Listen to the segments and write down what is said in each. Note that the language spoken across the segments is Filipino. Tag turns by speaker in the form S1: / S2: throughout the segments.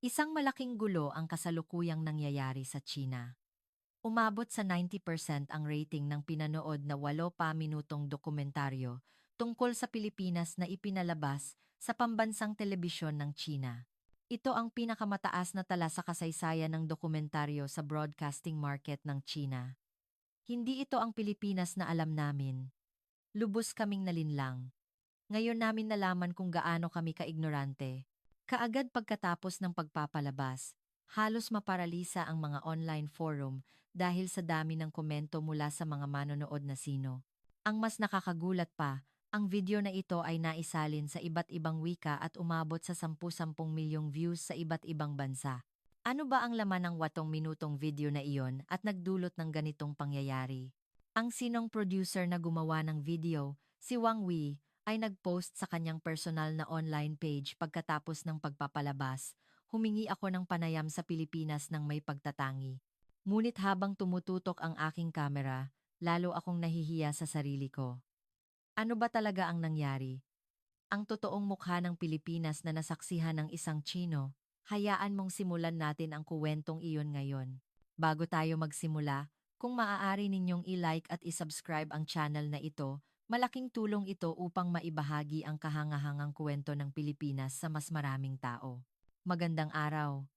S1: Isang malaking gulo ang kasalukuyang nangyayari sa China. Umabot sa 90% ang rating ng pinanood na 8 pa minutong dokumentaryo tungkol sa Pilipinas na ipinalabas sa pambansang telebisyon ng China. Ito ang pinakamataas na tala sa kasaysayan ng dokumentaryo sa broadcasting market ng China. Hindi ito ang Pilipinas na alam namin. Lubos kaming nalinlang. Ngayon namin nalaman kung gaano kami kaignorante. Kaagad pagkatapos ng pagpapalabas, halos maparalisa ang mga online forum dahil sa dami ng komento mula sa mga manonood na sino. Ang mas nakakagulat pa, ang video na ito ay naisalin sa iba't ibang wika at umabot sa 10-10 milyong views sa iba't ibang bansa. Ano ba ang laman ng 8 minutong video na iyon at nagdulot ng ganitong pangyayari? Ang sinong producer na gumawa ng video, si Wang Wei, ay nag-post sa kanyang personal na online page pagkatapos ng pagpapalabas. Humingi ako ng panayam sa Pilipinas ng may pagtatangi. Ngunit habang tumututok ang aking kamera, lalo akong nahihiya sa sarili ko. Ano ba talaga ang nangyari? Ang totoong mukha ng Pilipinas na nasaksihan ng isang Chino. Hayaan mong simulan natin ang kuwentong iyon ngayon. Bago tayo magsimula, kung maaari ninyong i-like at i-subscribe ang channel na ito, malaking tulong ito upang maibahagi ang kahangahangang kwento ng Pilipinas sa mas maraming tao. Magandang araw.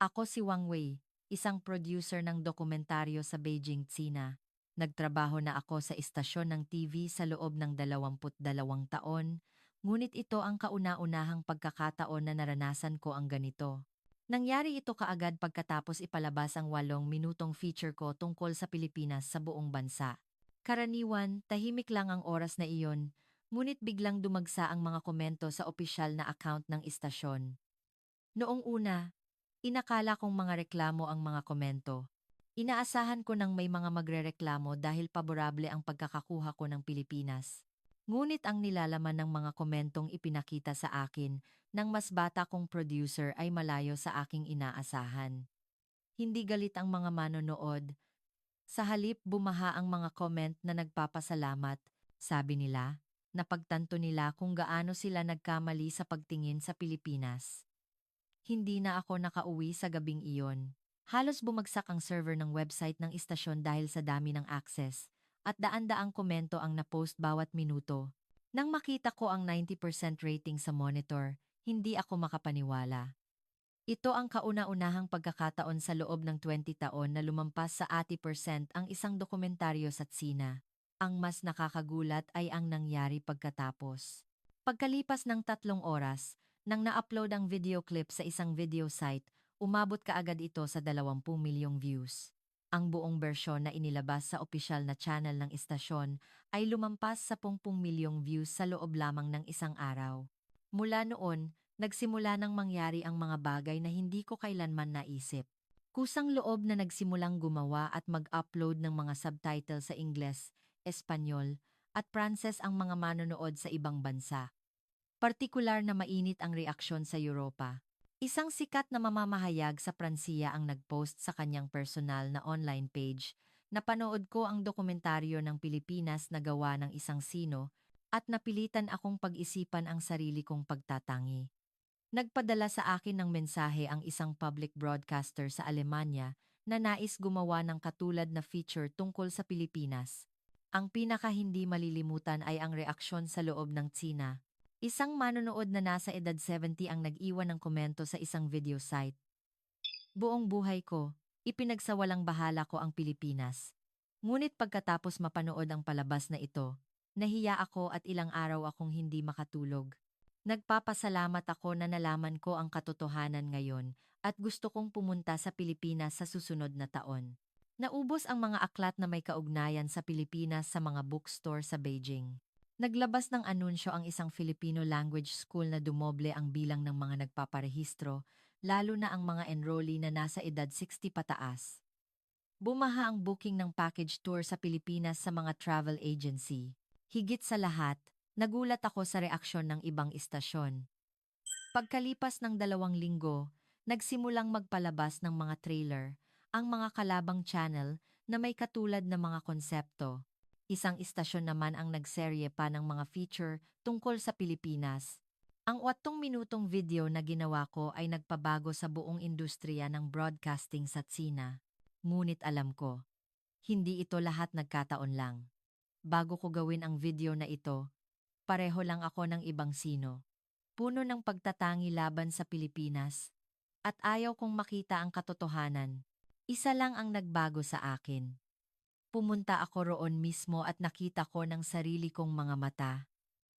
S1: Ako si Wang Wei, isang producer ng dokumentaryo sa Beijing, China. Nagtrabaho na ako sa istasyon ng TV sa loob ng 22 taon, ngunit ito ang kauna-unahang pagkakataon na naranasan ko ang ganito. Nangyari ito kaagad pagkatapos ipalabas ang 8 minutong feature ko tungkol sa Pilipinas sa buong bansa. Karaniwan, tahimik lang ang oras na iyon, ngunit biglang dumagsa ang mga komento sa opisyal na account ng istasyon. Noong una, inakala kong mga reklamo ang mga komento. Inaasahan ko nang may mga magrereklamo dahil paborable ang pagkakakuha ko ng Pilipinas. Ngunit ang nilalaman ng mga komentong ipinakita sa akin ng mas bata kong producer ay malayo sa aking inaasahan. Hindi galit ang mga manonood. Sa halip bumaha ang mga comment na nagpapasalamat, sabi nila, napagtanto nila kung gaano sila nagkamali sa pagtingin sa Pilipinas. Hindi na ako nakauwi sa gabing iyon. Halos bumagsak ang server ng website ng istasyon dahil sa dami ng access, at daan-daang komento ang napost bawat minuto. Nang makita ko ang 90% rating sa monitor, hindi ako makapaniwala. Ito ang kauna-unahang pagkakataon sa loob ng 20 taon na lumampas sa 80% ang isang dokumentaryo sa Tsina. Ang mas nakakagulat ay ang nangyari pagkatapos. Pagkalipas ng 3 oras, nang na-upload ang video clip sa isang video site, umabot kaagad ito sa 20 milyong views. Ang buong bersyon na inilabas sa opisyal na channel ng istasyon ay lumampas sa 10 milyong views sa loob lamang ng isang araw. Mula noon, nagsimula nang mangyari ang mga bagay na hindi ko kailanman naisip. Kusang loob na nagsimulang gumawa at mag-upload ng mga subtitle sa Ingles, Espanyol, at Pranses ang mga manonood sa ibang bansa. Partikular na mainit ang reaksyon sa Europa. Isang sikat na mamamahayag sa Pransiya ang nag-post sa kanyang personal na online page. Napanood ko ang dokumentaryo ng Pilipinas na gawa ng isang sino at napilitan akong pag-isipan ang sarili kong pagtatangi. Nagpadala sa akin ng mensahe ang isang public broadcaster sa Alemanya na nais gumawa ng katulad na feature tungkol sa Pilipinas. Ang pinaka hindi malilimutan ay ang reaksyon sa loob ng Tsina. Isang manonood na nasa edad 70 ang nag-iwan ng komento sa isang video site. Buong buhay ko, ipinagsawalang bahala ko ang Pilipinas. Ngunit pagkatapos mapanood ang palabas na ito, nahiya ako at ilang araw akong hindi makatulog. Nagpapasalamat ako na nalaman ko ang katotohanan ngayon at gusto kong pumunta sa Pilipinas sa susunod na taon. Naubos ang mga aklat na may kaugnayan sa Pilipinas sa mga bookstore sa Beijing. Naglabas ng anunsyo ang isang Filipino language school na dumoble ang bilang ng mga nagpaparehistro, lalo na ang mga enrollee na nasa edad 60 pataas. Bumaha ang booking ng package tour sa Pilipinas sa mga travel agency. Higit sa lahat, nagulat ako sa reaksyon ng ibang istasyon. Pagkalipas ng 2 linggo, nagsimulang magpalabas ng mga trailer, ang mga kalabang channel na may katulad na mga konsepto. Isang istasyon naman ang nagserye pa ng mga feature tungkol sa Pilipinas. Ang 8 minutong video na ginawa ko ay nagpabago sa buong industriya ng broadcasting sa Tsina. Ngunit alam ko, hindi ito lahat nagkataon lang. Bago ko gawin ang video na ito, pareho lang ako ng ibang sino. Puno ng pagtatangi laban sa Pilipinas. At ayaw kong makita ang katotohanan. Isa lang ang nagbago sa akin. Pumunta ako roon mismo at nakita ko ng sarili kong mga mata.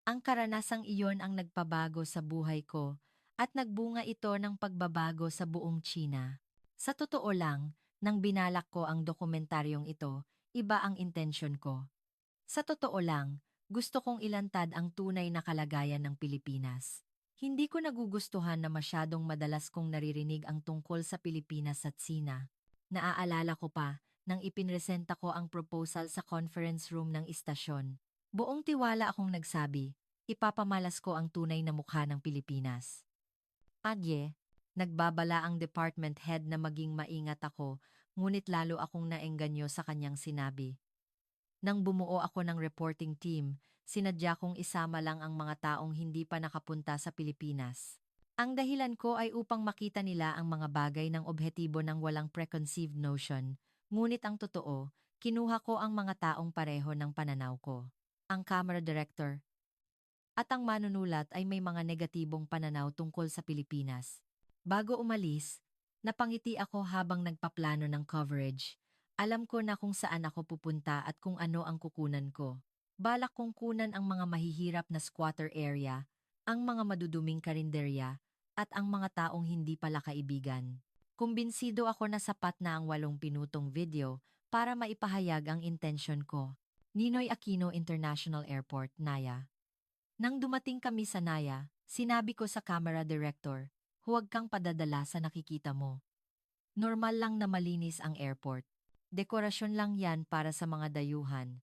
S1: Ang karanasang iyon ang nagpabago sa buhay ko at nagbunga ito ng pagbabago sa buong China. Sa totoo lang, nang binalak ko ang dokumentaryong ito, iba ang intensyon ko. Sa totoo lang, gusto kong ilantad ang tunay na kalagayan ng Pilipinas. Hindi ko nagugustuhan na masyadong madalas kong naririnig ang tungkol sa Pilipinas at Sina. Naaalala ko pa, nang ipinresenta ko ang proposal sa conference room ng istasyon. Buong tiwala akong nagsabi, ipapamalas ko ang tunay na mukha ng Pilipinas. Adye, nagbabala ang department head na maging maingat ako, ngunit lalo akong naengganyo sa kanyang sinabi. Nang bumuo ako ng reporting team, sinadya kong isama lang ang mga taong hindi pa nakapunta sa Pilipinas. Ang dahilan ko ay upang makita nila ang mga bagay ng objetibo ng walang preconceived notion, ngunit ang totoo, kinuha ko ang mga taong pareho ng pananaw ko. Ang camera director at ang manunulat ay may mga negatibong pananaw tungkol sa Pilipinas. Bago umalis, napangiti ako habang nagpaplano ng coverage. Alam ko na kung saan ako pupunta at kung ano ang kukunan ko. Balak kong kunan ang mga mahihirap na squatter area, ang mga maduduming karinderya, at ang mga taong hindi pala kaibigan. Kumbinsido ako na sapat na ang 8 minutong video para maipahayag ang intensyon ko. Ninoy Aquino International Airport, Naya. Nang dumating kami sa Naya, sinabi ko sa camera director, huwag kang padadala sa nakikita mo. Normal lang na malinis ang airport. Dekorasyon lang yan para sa mga dayuhan.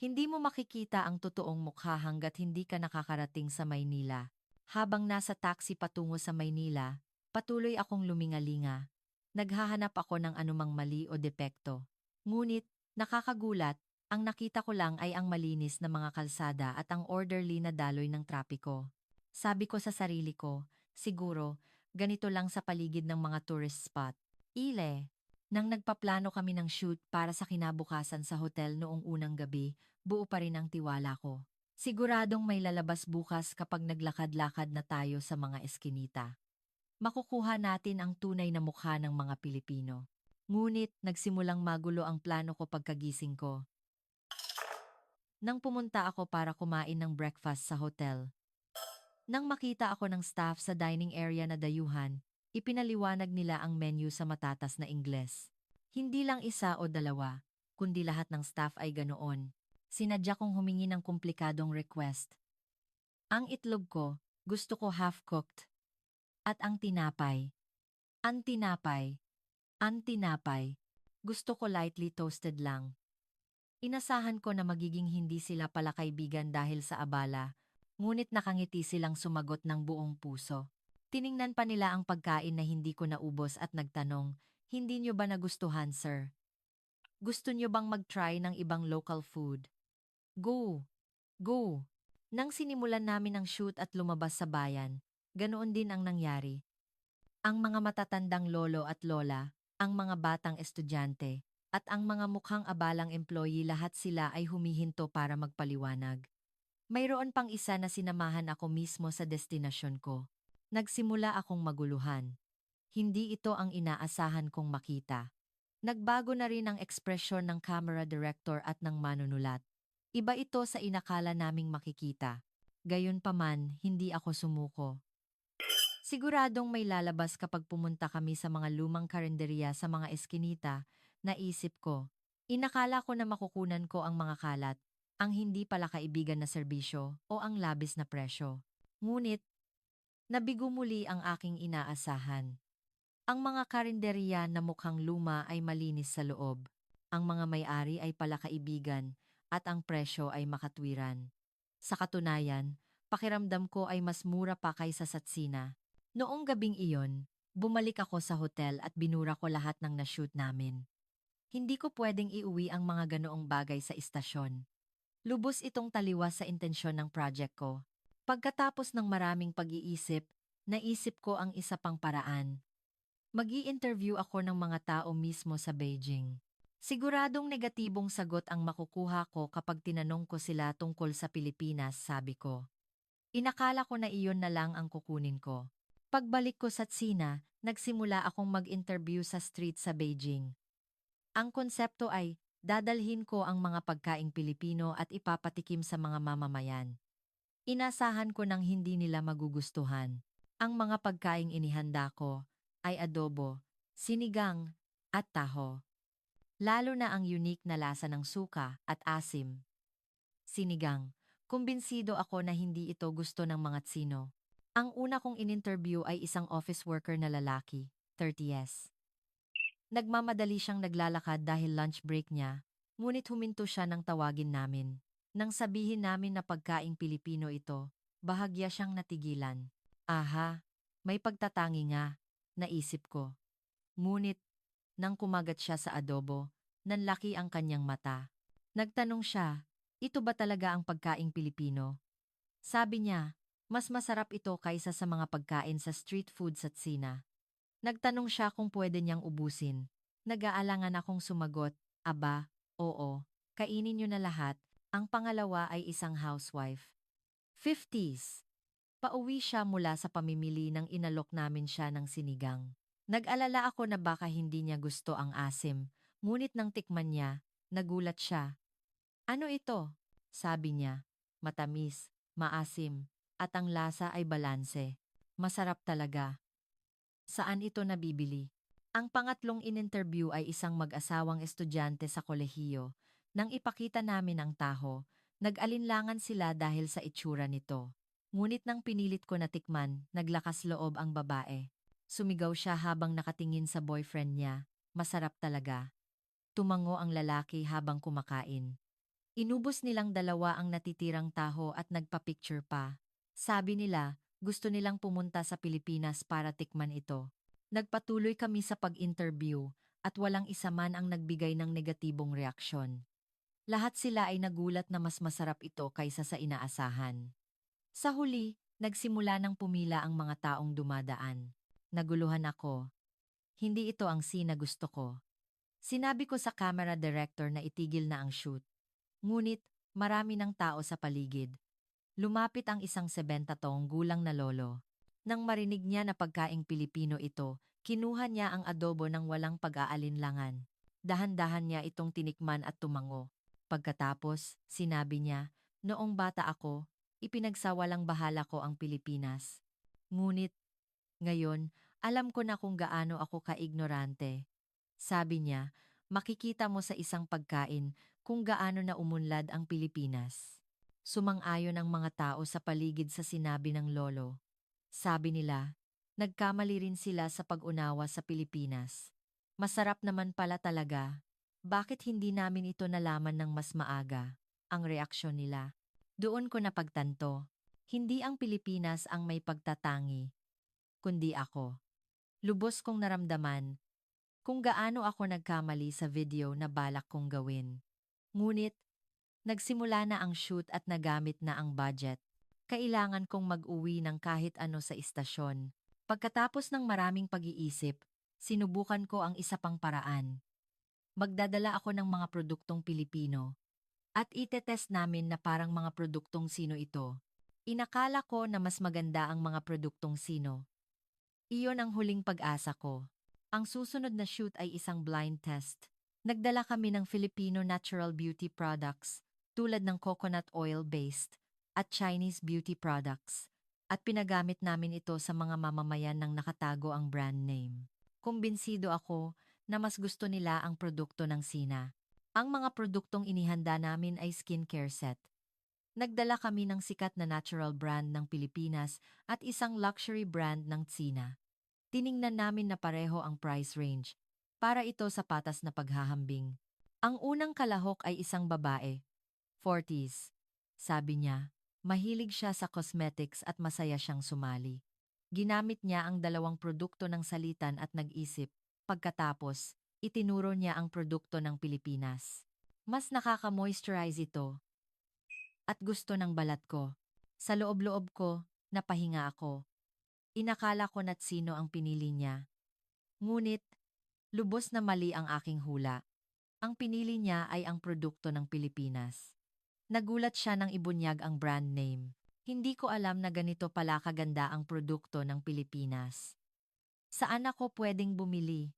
S1: Hindi mo makikita ang totoong mukha hanggat hindi ka nakakarating sa Maynila. Habang nasa taxi patungo sa Maynila, patuloy akong lumingalinga. Naghahanap ako ng anumang mali o depekto. Ngunit, nakakagulat, ang nakita ko lang ay ang malinis na mga kalsada at ang orderly na daloy ng trapiko. Sabi ko sa sarili ko, siguro, ganito lang sa paligid ng mga tourist spot. Nang nagpaplano kami ng shoot para sa kinabukasan sa hotel noong unang gabi, buo pa rin ang tiwala ko. Siguradong may lalabas bukas kapag naglakad-lakad na tayo sa mga eskinita. Makukuha natin ang tunay na mukha ng mga Pilipino. Ngunit, nagsimulang magulo ang plano ko pagkagising ko. Nang pumunta ako para kumain ng breakfast sa hotel. Nang makita ako ng staff sa dining area na dayuhan, ipinaliwanag nila ang menu sa matatas na Ingles. Hindi lang isa o dalawa, kundi lahat ng staff ay ganoon. Sinadya kong humingi ng komplikadong request. Ang itlog ko, gusto ko half-cooked. At ang tinapay. Ang tinapay. Ang tinapay. Gusto ko lightly toasted lang. Inasahan ko na magiging hindi sila pala kaibigan dahil sa abala, ngunit nakangiti silang sumagot ng buong puso. Tiningnan pa nila ang pagkain na hindi ko naubos at nagtanong, hindi nyo ba nagustuhan, sir? Gusto nyo bang mag-try ng ibang local food? Go! Go! Nang sinimulan namin ang shoot at lumabas sa bayan, ganoon din ang nangyari. Ang mga matatandang lolo at lola, ang mga batang estudyante, at ang mga mukhang abalang employee lahat sila ay humihinto para magpaliwanag. Mayroon pang isa na sinamahan ako mismo sa destinasyon ko. Nagsimula akong maguluhan. Hindi ito ang inaasahan kong makita. Nagbago na rin ang ekspresyon ng camera director at ng manunulat. Iba ito sa inakala naming makikita. Gayunpaman, hindi ako sumuko. Siguradong may lalabas kapag pumunta kami sa mga lumang karinderya sa mga eskinita, naisip ko. Inakala ko na makukunan ko ang mga kalat, ang hindi pala kaibigan na serbisyo o ang labis na presyo. Ngunit, nabigo muli ang aking inaasahan. Ang mga karinderya na mukhang luma ay malinis sa loob. Ang mga may-ari ay pala kaibigan at ang presyo ay makatwiran. Sa katunayan, pakiramdam ko ay mas mura pa kaysa sa Tsina. Noong gabing iyon, bumalik ako sa hotel at binura ko lahat ng na-shoot namin. Hindi ko pwedeng iuwi ang mga ganoong bagay sa istasyon. Lubos itong taliwas sa intensyon ng project ko. Pagkatapos ng maraming pag-iisip, naisip ko ang isa pang paraan. Mag-i-interview ako ng mga tao mismo sa Beijing. Siguradong negatibong sagot ang makukuha ko kapag tinanong ko sila tungkol sa Pilipinas, sabi ko. Inakala ko na iyon na lang ang kukunin ko. Pagbalik ko sa Tsina, nagsimula akong mag-interview sa street sa Beijing. Ang konsepto ay, dadalhin ko ang mga pagkaing Pilipino at ipapatikim sa mga mamamayan. Inasahan ko nang hindi nila magugustuhan. Ang mga pagkaing inihanda ko ay adobo, sinigang, at taho. Lalo na ang unique na lasa ng suka at asim. Sinigang. Kumbinsido ako na hindi ito gusto ng mga Tsino. Ang una kong in-interview ay isang office worker na lalaki, 30s. Nagmamadali siyang naglalakad dahil lunch break niya, ngunit huminto siya nang tawagin namin. Nang sabihin namin na pagkaing Pilipino ito, bahagya siyang natigilan. Aha, may pagtatangi nga, naisip ko. Ngunit, nang kumagat siya sa adobo, nanlaki ang kanyang mata. Nagtanong siya, ito ba talaga ang pagkaing Pilipino? Sabi niya, mas masarap ito kaysa sa mga pagkain sa street food sa Tsina. Nagtanong siya kung pwede niyang ubusin. Nag-aalangan akong sumagot, aba, oo, kainin niyo na lahat. Ang pangalawa ay isang housewife. 50s. Pauwi siya mula sa pamimili nang inalok namin siya ng sinigang. Nag-alala ako na baka hindi niya gusto ang asim, ngunit nang tikman niya, nagulat siya. Ano ito? Sabi niya. Matamis, maasim, at ang lasa ay balanse. Masarap talaga. Saan ito nabibili? Ang pangatlong in-interview ay isang mag-asawang estudyante sa kolehiyo. Nang ipakita namin ang taho, nag-alinlangan sila dahil sa itsura nito. Ngunit nang pinilit ko na tikman, naglakas loob ang babae. Sumigaw siya habang nakatingin sa boyfriend niya. Masarap talaga. Tumango ang lalaki habang kumakain. Inubos nilang dalawa ang natitirang taho at nagpa-picture pa. Sabi nila, gusto nilang pumunta sa Pilipinas para tikman ito. Nagpatuloy kami sa pag-interview at walang isa man ang nagbigay ng negatibong reaksyon. Lahat sila ay nagulat na mas masarap ito kaysa sa inaasahan. Sa huli, nagsimula ng pumila ang mga taong dumadaan. Naguluhan ako. Hindi ito ang scene na gusto ko. Sinabi ko sa camera director na itigil na ang shoot. Ngunit, marami ng tao sa paligid. Lumapit ang isang 70 taong gulang na lolo. Nang marinig niya na pagkaing Pilipino ito, kinuha niya ang adobo ng walang pag-aalinlangan. Dahan-dahan niya itong tinikman at tumango. Pagkatapos, sinabi niya, noong bata ako, ipinagsawalang bahala ko ang Pilipinas. Ngunit, ngayon, alam ko na kung gaano ako kaignorante. Sabi niya, makikita mo sa isang pagkain kung gaano na umunlad ang Pilipinas. Sumang-ayon ang mga tao sa paligid sa sinabi ng lolo. Sabi nila, nagkamali rin sila sa pag-unawa sa Pilipinas. Masarap naman pala talaga. Bakit hindi namin ito nalaman ng mas maaga? Ang reaksyon nila. Doon ko napagtanto. Hindi ang Pilipinas ang may pagtatangi, kundi ako. Lubos kong naramdaman kung gaano ako nagkamali sa video na balak kong gawin. Ngunit, nagsimula na ang shoot at nagamit na ang budget. Kailangan kong mag-uwi ng kahit ano sa istasyon. Pagkatapos ng maraming pag-iisip, sinubukan ko ang isa pang paraan. Magdadala ako ng mga produktong Pilipino. At itetest namin na parang mga produktong sino ito. Inakala ko na mas maganda ang mga produktong sino. Iyon ang huling pag-asa ko. Ang susunod na shoot ay isang blind test. Nagdala kami ng Filipino natural beauty products tulad ng coconut oil-based at Chinese beauty products at pinagamit namin ito sa mga mamamayan ng nakatago ang brand name. Kumbinsido ako na mas gusto nila ang produkto ng Sina. Ang mga produktong inihanda namin ay skincare set. Nagdala kami ng sikat na natural brand ng Pilipinas at isang luxury brand ng Tsina. Tiningnan namin na pareho ang price range para ito sa patas na paghahambing. Ang unang kalahok ay isang babae, 40s. Sabi niya, mahilig siya sa cosmetics at masaya siyang sumali. Ginamit niya ang dalawang produkto ng salitan at nag-isip. Pagkatapos, itinuro niya ang produkto ng Pilipinas. Mas nakaka-moisturize ito at gusto ng balat ko. Sa loob-loob ko, napahinga ako. Inakala ko na't sino ang pinili niya. Ngunit, lubos na mali ang aking hula. Ang pinili niya ay ang produkto ng Pilipinas. Nagulat siya nang ibunyag ang brand name. Hindi ko alam na ganito pala kaganda ang produkto ng Pilipinas. Saan ako pwedeng bumili?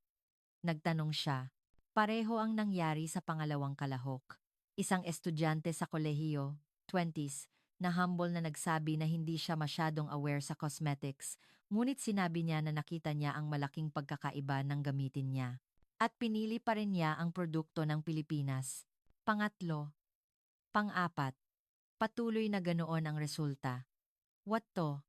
S1: Nagtanong siya. Pareho ang nangyari sa pangalawang kalahok. Isang estudyante sa kolehiyo, 20s, na humble na nagsabi na hindi siya masyadong aware sa cosmetics, ngunit sinabi niya na nakita niya ang malaking pagkakaiba ng gamitin niya. At pinili pa rin niya ang produkto ng Pilipinas. Pangatlo, pang-apat, patuloy na ganoon ang resulta. What to?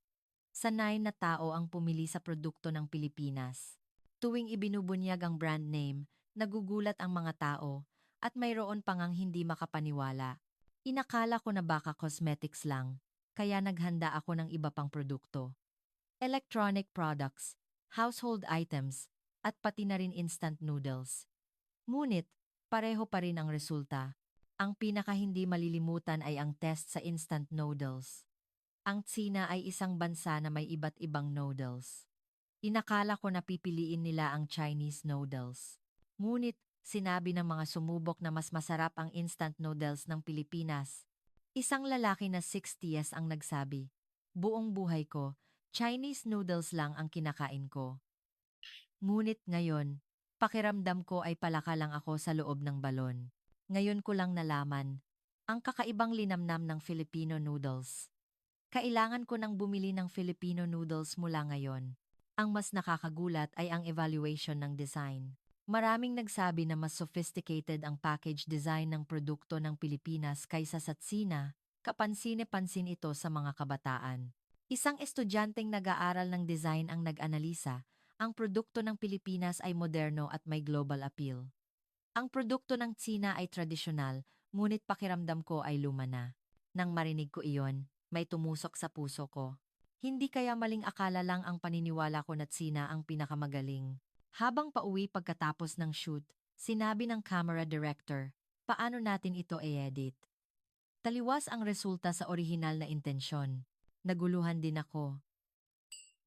S1: Sanay na tao ang pumili sa produkto ng Pilipinas. Tuwing ibinubunyag ang brand name, nagugulat ang mga tao, at mayroon pa ngang hindi makapaniwala. Inakala ko na baka cosmetics lang, kaya naghanda ako ng iba pang produkto. Electronic products, household items, at pati na rin instant noodles. Ngunit, pareho pa rin ang resulta. Ang pinaka hindi malilimutan ay ang test sa instant noodles. Ang Tsina ay isang bansa na may iba't ibang noodles. Inakala ko na pipiliin nila ang Chinese noodles. Ngunit, sinabi ng mga sumubok na mas masarap ang instant noodles ng Pilipinas. Isang lalaki na 60s ang nagsabi, buong buhay ko, Chinese noodles lang ang kinakain ko. Ngunit ngayon, pakiramdam ko ay palaka lang ako sa loob ng balon. Ngayon ko lang nalaman, ang kakaibang linamnam ng Filipino noodles. Kailangan ko nang bumili ng Filipino noodles mula ngayon. Ang mas nakakagulat ay ang evaluation ng design. Maraming nagsabi na mas sophisticated ang package design ng produkto ng Pilipinas kaysa sa Tsina, kapansin-pansin ito sa mga kabataan. Isang estudyanteng nag-aaral ng design ang nag-analisa, ang produkto ng Pilipinas ay moderno at may global appeal. Ang produkto ng Tsina ay tradisyonal, ngunit pakiramdam ko ay luma na. Nang marinig ko iyon, may tumusok sa puso ko. Hindi kaya maling akala lang ang paniniwala ko na Tsina ang pinakamagaling. Habang pauwi pagkatapos ng shoot, sinabi ng camera director, paano natin ito i-edit? Taliwas ang resulta sa orihinal na intensyon. Naguluhan din ako.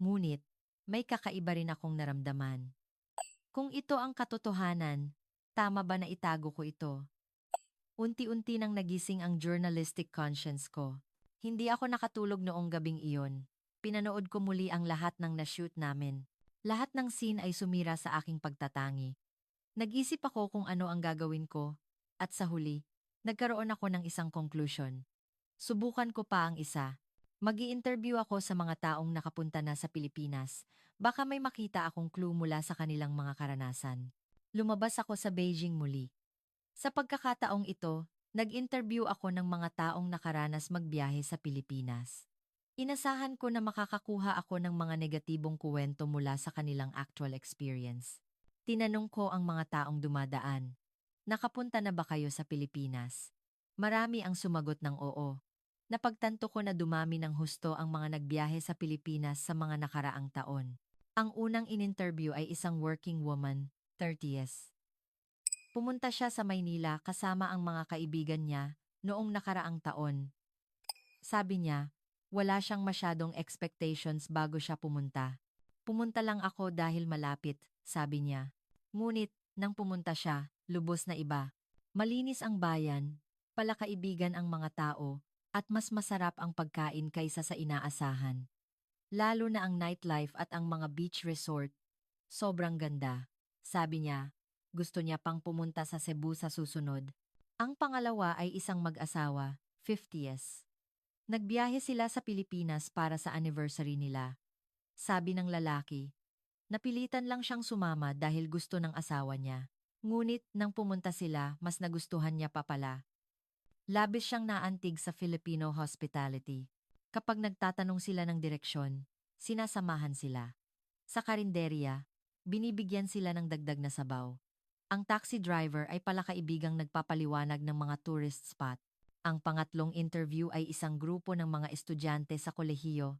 S1: Ngunit, may kakaiba rin akong naramdaman. Kung ito ang katotohanan, tama ba na itago ko ito? Unti-unti nang nagising ang journalistic conscience ko. Hindi ako nakatulog noong gabing iyon. Pinanood ko muli ang lahat ng na-shoot namin. Lahat ng scene ay sumira sa aking pagtatangi. Nag-isip ako kung ano ang gagawin ko, at sa huli, nagkaroon ako ng isang conclusion. Subukan ko pa ang isa. Mag-i-interview ako sa mga taong nakapunta na sa Pilipinas. Baka may makita akong clue mula sa kanilang mga karanasan. Lumabas ako sa Beijing muli. Sa pagkakataong ito, nag-interview ako ng mga taong nakaranas magbiyahe sa Pilipinas. Inasahan ko na makakakuha ako ng mga negatibong kuwento mula sa kanilang actual experience. Tinanong ko ang mga taong dumadaan, nakapunta na ba kayo sa Pilipinas? Marami ang sumagot ng oo. Napagtanto ko na dumami ng husto ang mga nagbiyahe sa Pilipinas sa mga nakaraang taon. Ang unang in-interview ay isang working woman, 30s. Pumunta siya sa Maynila kasama ang mga kaibigan niya noong nakaraang taon. Sabi niya, wala siyang masyadong expectations bago siya pumunta. Pumunta lang ako dahil malapit, sabi niya. Ngunit, nang pumunta siya, lubos na iba. Malinis ang bayan, palakaibigan ang mga tao, at mas masarap ang pagkain kaysa sa inaasahan. Lalo na ang nightlife at ang mga beach resort. Sobrang ganda. Sabi niya, gusto niya pang pumunta sa Cebu sa susunod. Ang pangalawa ay isang mag-asawa, 50s. Nagbiyahe sila sa Pilipinas para sa anniversary nila. Sabi ng lalaki, napilitan lang siyang sumama dahil gusto ng asawa niya. Ngunit nang pumunta sila, mas nagustuhan niya pa pala. Labis siyang naantig sa Filipino hospitality. Kapag nagtatanong sila ng direksyon, sinasamahan sila. Sa karinderya, binibigyan sila ng dagdag na sabaw. Ang taxi driver ay palakaibigang nagpapaliwanag ng mga tourist spot. Ang pangatlong interview ay isang grupo ng mga estudyante sa kolehiyo.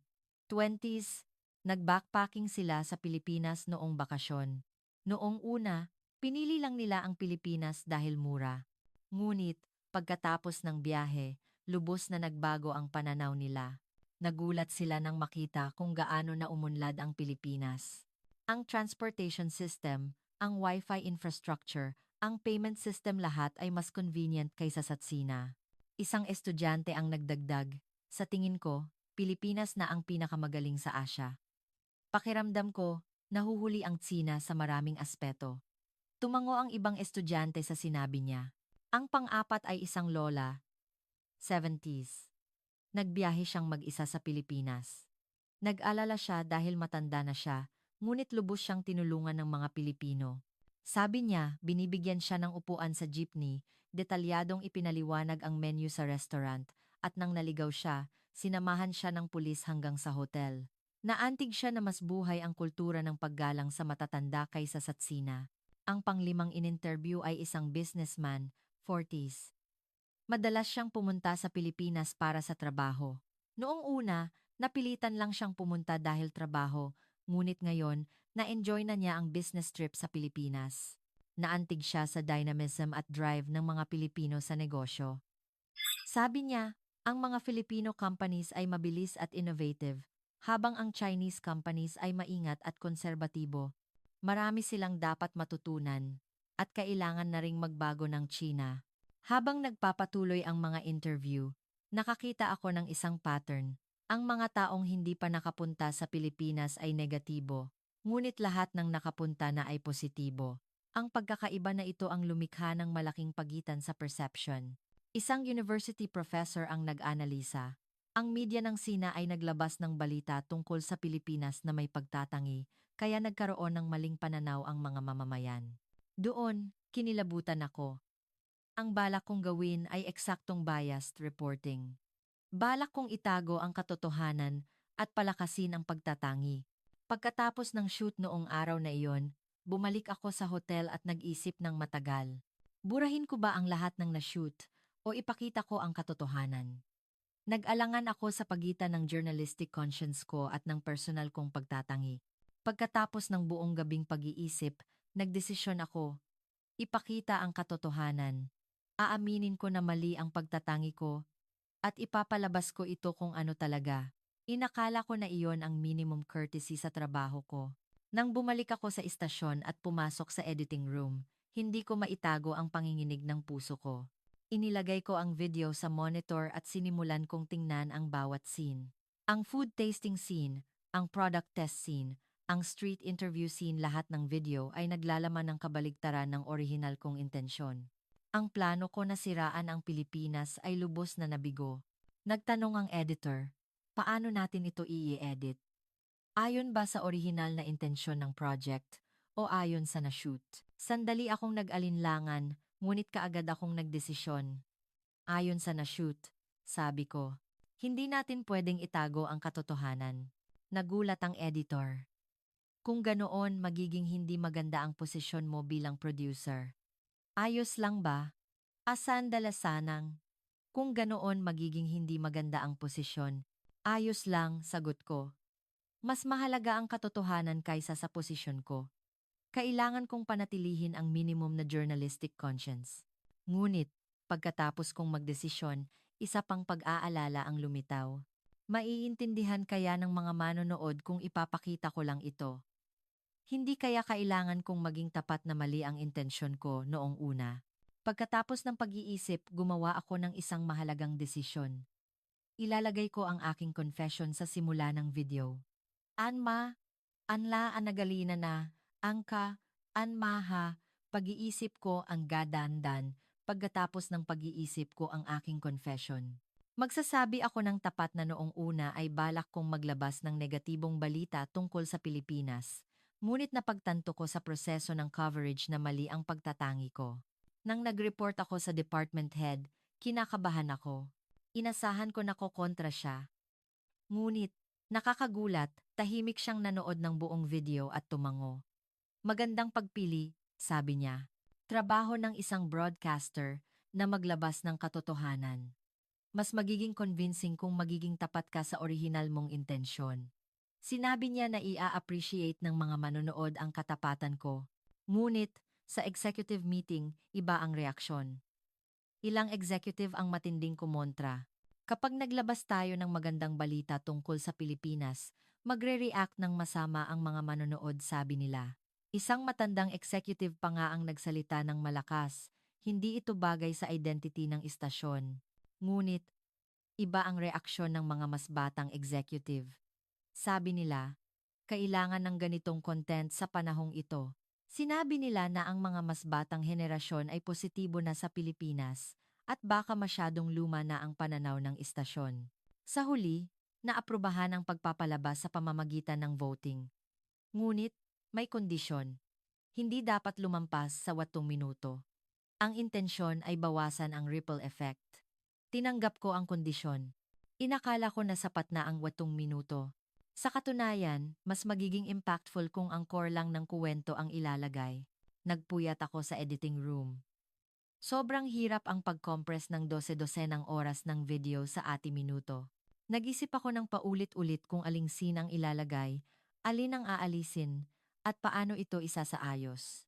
S1: 20s, nag-backpacking sila sa Pilipinas noong bakasyon. Noong una, pinili lang nila ang Pilipinas dahil mura. Ngunit, pagkatapos ng biyahe, lubos na nagbago ang pananaw nila. Nagulat sila nang makita kung gaano na umunlad ang Pilipinas. Ang transportation system, ang Wi-Fi infrastructure, ang payment system lahat ay mas convenient kaysa sa Tsina. Isang estudyante ang nagdagdag, sa tingin ko, Pilipinas na ang pinakamagaling sa Asya. Pakiramdam ko, nahuhuli ang Tsina sa maraming aspeto. Tumango ang ibang estudyante sa sinabi niya. Ang pang-apat ay isang lola, 70s. Nagbiyahe siyang mag-isa sa Pilipinas. Nag-alala siya dahil matanda na siya, ngunit lubos siyang tinulungan ng mga Pilipino. Sabi niya, binibigyan siya ng upuan sa jeepney, detalyadong ipinaliwanag ang menu sa restaurant, at nang naligaw siya, sinamahan siya ng pulis hanggang sa hotel. Naantig siya na mas buhay ang kultura ng paggalang sa matatanda kaysa sa Tsina. Ang panglimang in-interview ay isang businessman, 40s. Madalas siyang pumunta sa Pilipinas para sa trabaho. Noong una, napilitan lang siyang pumunta dahil trabaho, ngunit ngayon, na-enjoy na niya ang business trip sa Pilipinas. Naantig siya sa dynamism at drive ng mga Pilipino sa negosyo. Sabi niya, ang mga Filipino companies ay mabilis at innovative, habang ang Chinese companies ay maingat at konserbatibo. Marami silang dapat matutunan, at kailangan na ring magbago ng China. Habang nagpapatuloy ang mga interview, nakakita ako ng isang pattern. Ang mga taong hindi pa nakapunta sa Pilipinas ay negatibo, ngunit lahat ng nakapunta na ay positibo. Ang pagkakaiba na ito ang lumikha ng malaking pagitan sa perception. Isang university professor ang nag-analisa. Ang media ng Sina ay naglabas ng balita tungkol sa Pilipinas na may pagtatangi, kaya nagkaroon ng maling pananaw ang mga mamamayan. Doon, kinilabutan ako. Ang balak kong gawin ay eksaktong biased reporting. Balak kong itago ang katotohanan at palakasin ang pagtatangi. Pagkatapos ng shoot noong araw na iyon, bumalik ako sa hotel at nag-isip ng matagal. Burahin ko ba ang lahat ng na-shoot o ipakita ko ang katotohanan? Nag-alangan ako sa pagitan ng journalistic conscience ko at ng personal kong pagtatangi. Pagkatapos ng buong gabing pag-iisip, nagdesisyon ako. Ipakita ang katotohanan. Aaminin ko na mali ang pagtatangi ko at ipapalabas ko ito kung ano talaga. Inakala ko na iyon ang minimum courtesy sa trabaho ko. Nang bumalik ako sa istasyon at pumasok sa editing room, hindi ko maitago ang panginginig ng puso ko. Inilagay ko ang video sa monitor at sinimulan kong tingnan ang bawat scene. Ang food tasting scene, ang product test scene, ang street interview scene, lahat ng video ay naglalaman ng kabaligtaran ng orihinal kong intensyon. Ang plano ko na siraan ang Pilipinas ay lubos na nabigo. Nagtanong ang editor, paano natin ito i-edit? Ayon ba sa orihinal na intensyon ng project o ayon sa na-shoot? Sandali akong nag-alinlangan, ngunit kaagad akong nagdesisyon. Ayon sa na-shoot, sabi ko, hindi natin pwedeng itago ang katotohanan. Nagulat ang editor. Kung ganoon, magiging hindi maganda ang posisyon mo bilang producer. Ayos lang ba? Asan dalasanang? Kung ganoon, magiging hindi maganda ang posisyon. Ayos lang, sagot ko. Mas mahalaga ang katotohanan kaysa sa posisyon ko. Kailangan kong panatilihin ang minimum na journalistic conscience. Ngunit, pagkatapos kong magdesisyon, isa pang pag-aalala ang lumitaw. Maiintindihan kaya ng mga manonood kung ipapakita ko lang ito? Hindi kaya kailangan kong maging tapat na mali ang intensyon ko noong una? Pagkatapos ng pag-iisip, gumawa ako ng isang mahalagang desisyon. Ilalagay ko ang aking confession sa simula ng video. Anma, anla anagalina na, angka, anmaha, pag-iisip ko ang gadandan, pagkatapos ng pag-iisip ko ang aking confession. Magsasabi ako ng tapat na noong una ay balak kong maglabas ng negatibong balita tungkol sa Pilipinas, ngunit napagtanto ko sa proseso ng coverage na mali ang pagtatangi ko. Nang nag-report ako sa department head, kinakabahan ako. Inasahan ko na kokontra siya. Ngunit, nakakagulat, tahimik siyang nanood ng buong video at tumango. Magandang pagpili, sabi niya. Trabaho ng isang broadcaster na maglabas ng katotohanan. Mas magiging convincing kung magiging tapat ka sa orihinal mong intensyon. Sinabi niya na ia-appreciate ng mga manonood ang katapatan ko. Ngunit, sa executive meeting, iba ang reaksyon. Ilang executive ang matinding kumontra. Kapag naglabas tayo ng magandang balita tungkol sa Pilipinas, magre-react ng masama ang mga manonood, sabi nila. Isang matandang executive pa nga ang nagsalita ng malakas. Hindi ito bagay sa identity ng istasyon. Ngunit, iba ang reaksyon ng mga mas batang executive. Sabi nila, kailangan ng ganitong content sa panahong ito. Sinabi nila na ang mga mas batang henerasyon ay positibo na sa Pilipinas at baka masyadong luma na ang pananaw ng istasyon. Sa huli, naaprubahan ang pagpapalabas sa pamamagitan ng voting. Ngunit, may kondisyon. Hindi dapat lumampas sa 8 minuto. Ang intensyon ay bawasan ang ripple effect. Tinanggap ko ang kondisyon. Inakala ko na sapat na ang 8 minuto. Sa katunayan, mas magiging impactful kung ang core lang ng kuwento ang ilalagay. Nagpuyat ako sa editing room. Sobrang hirap ang pag-compress ng 12-12 oras ng video sa minuto. Nag-isip ako ng paulit-ulit kung aling scene ang ilalagay, alin ang aalisin, at paano ito isasaayos.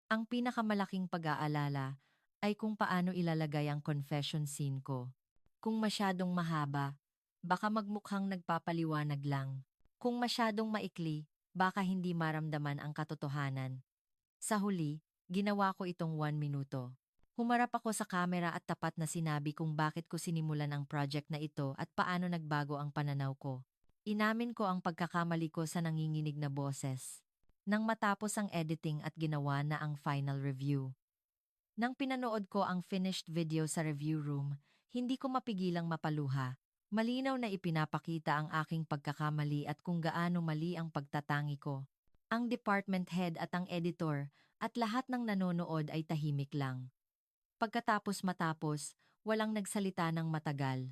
S1: Ang pinakamalaking pag-aalala ay kung paano ilalagay ang confession scene ko. Kung masyadong mahaba, baka magmukhang nagpapaliwanag lang. Kung masyadong maikli, baka hindi maramdaman ang katotohanan. Sa huli, ginawa ko itong 1 minuto. Humarap ako sa kamera at tapat na sinabi kung bakit ko sinimulan ang project na ito at paano nagbago ang pananaw ko. Inamin ko ang pagkakamali ko sa nanginginig na boses. Nang matapos ang editing at ginawa na ang final review. Nang pinanood ko ang finished video sa review room, hindi ko mapigilang mapaluha. Malinaw na ipinapakita ang aking pagkakamali at kung gaano mali ang pagtatangi ko. Ang department head at ang editor at lahat ng nanonood ay tahimik lang. Matapos, walang nagsalita ng matagal.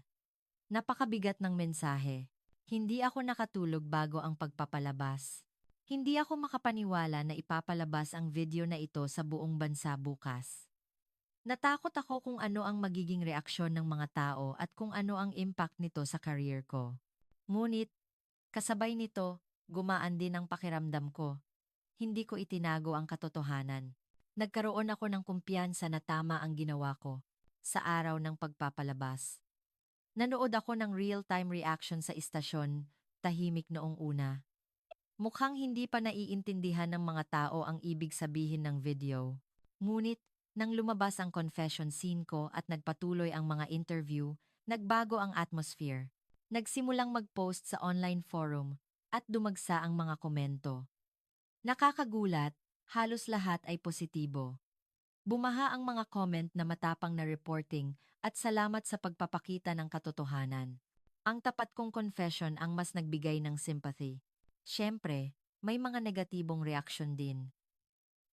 S1: Napakabigat ng mensahe. Hindi ako nakatulog bago ang pagpapalabas. Hindi ako makapaniwala na ipapalabas ang video na ito sa buong bansa bukas. Natakot ako kung ano ang magiging reaksyon ng mga tao at kung ano ang impact nito sa career ko. Ngunit, kasabay nito, gumaan din ang pakiramdam ko. Hindi ko itinago ang katotohanan. Nagkaroon ako ng kumpiyansa na tama ang ginawa ko sa araw ng pagpapalabas. Nanood ako ng real-time reaction sa istasyon, tahimik noong una. Mukhang hindi pa naiintindihan ng mga tao ang ibig sabihin ng video. Ngunit, nang lumabas ang confession scene ko at nagpatuloy ang mga interview, nagbago ang atmosphere. Nagsimulang mag-post sa online forum at dumagsa ang mga komento. Nakakagulat, halos lahat ay positibo. Bumaha ang mga comment na matapang na reporting at salamat sa pagpapakita ng katotohanan. Ang tapat kong confession ang mas nagbigay ng sympathy. Siyempre, may mga negatibong reaksyon din.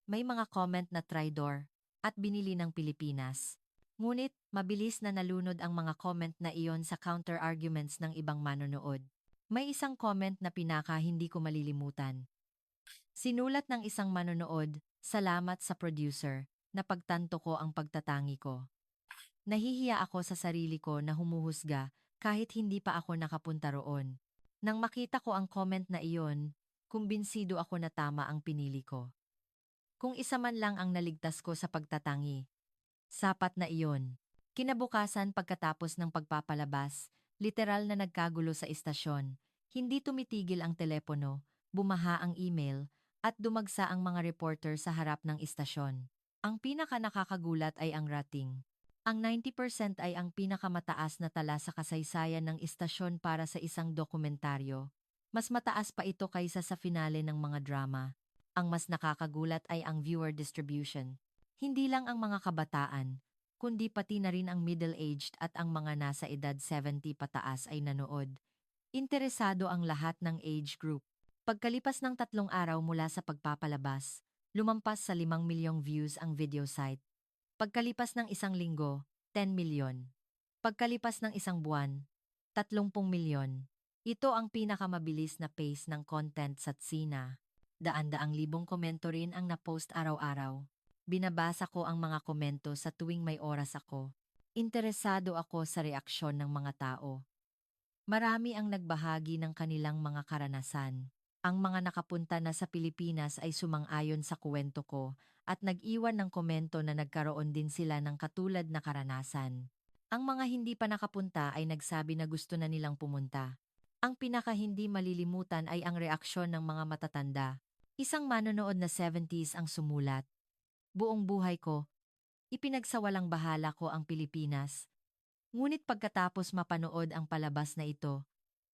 S1: May mga comment na traidor at binili ng Pilipinas. Ngunit, mabilis na nalunod ang mga comment na iyon sa counter-arguments ng ibang manonood. May isang comment na pinaka hindi ko malilimutan. Sinulat ng isang manonood, "Salamat sa producer, napagtanto ko ang pagtatangi ko." Nahihiya ako sa sarili ko na humuhusga kahit hindi pa ako nakapunta roon. Nang makita ko ang comment na iyon, kumbinsido ako na tama ang pinili ko. Kung isa man lang ang naligtas ko sa pagtatangi, sapat na iyon. Kinabukasan pagkatapos ng pagpapalabas, literal na nagkagulo sa istasyon. Hindi tumitigil ang telepono, bumaha ang email, at dumagsa ang mga reporter sa harap ng istasyon. Ang pinaka nakakagulat ay ang rating. Ang 90% ay ang pinakamataas na tala sa kasaysayan ng istasyon para sa isang dokumentaryo. Mas mataas pa ito kaysa sa finale ng mga drama. Ang mas nakakagulat ay ang viewer distribution. Hindi lang ang mga kabataan, kundi pati na rin ang middle-aged at ang mga nasa edad 70 pataas ay nanood. Interesado ang lahat ng age group. Pagkalipas ng 3 araw mula sa pagpapalabas, lumampas sa 5 milyong views ang video site. Pagkalipas ng 1 linggo, 10 milyon. Pagkalipas ng 1 buwan, 30 milyon. Ito ang pinakamabilis na pace ng content sa Tsina. Daan-daang libong komento rin ang na-post araw-araw. Binabasa ko ang mga komento sa tuwing may oras ako. Interesado ako sa reaksyon ng mga tao. Marami ang nagbahagi ng kanilang mga karanasan. Ang mga nakapunta na sa Pilipinas ay sumang-ayon sa kuwento ko at nag-iwan ng komento na nagkaroon din sila ng katulad na karanasan. Ang mga hindi pa nakapunta ay nagsabi na gusto na nilang pumunta. Ang pinaka hindi malilimutan ay ang reaksyon ng mga matatanda. Isang manonood na 70s ang sumulat. Buong buhay ko, ipinagsawalang bahala ko ang Pilipinas. Ngunit pagkatapos mapanood ang palabas na ito,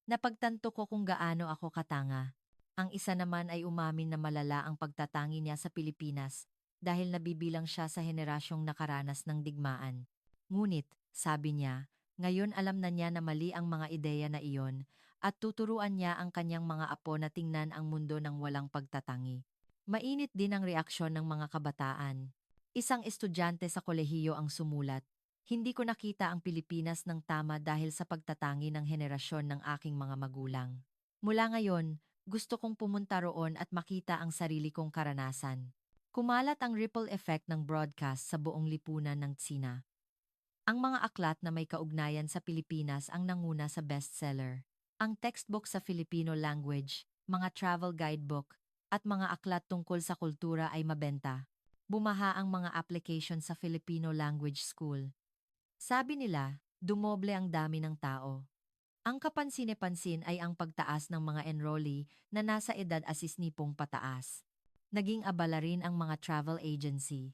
S1: napagtanto ko kung gaano ako katanga. Ang isa naman ay umamin na malala ang pagtatangi niya sa Pilipinas dahil nabibilang siya sa henerasyong nakaranas ng digmaan. Ngunit, sabi niya, ngayon alam na niya na mali ang mga ideya na iyon at tuturuan niya ang kanyang mga apo na tingnan ang mundo ng walang pagtatangi. Mainit din ang reaksyon ng mga kabataan. Isang estudyante sa kolehiyo ang sumulat. Hindi ko nakita ang Pilipinas ng tama dahil sa pagtatangi ng henerasyon ng aking mga magulang. Mula ngayon, gusto kong pumunta roon at makita ang sarili kong karanasan. Kumalat ang ripple effect ng broadcast sa buong lipunan ng Tsina. Ang mga aklat na may kaugnayan sa Pilipinas ang nanguna sa bestseller. Ang textbook sa Filipino language, mga travel guidebook, at mga aklat tungkol sa kultura ay mabenta. Bumaha ang mga application sa Filipino language school. Sabi nila, dumoble ang dami ng tao. Ang kapansin-pansin ay ang pagtaas ng mga enrollee na nasa edad asisnipong pataas. Naging abala rin ang mga travel agency.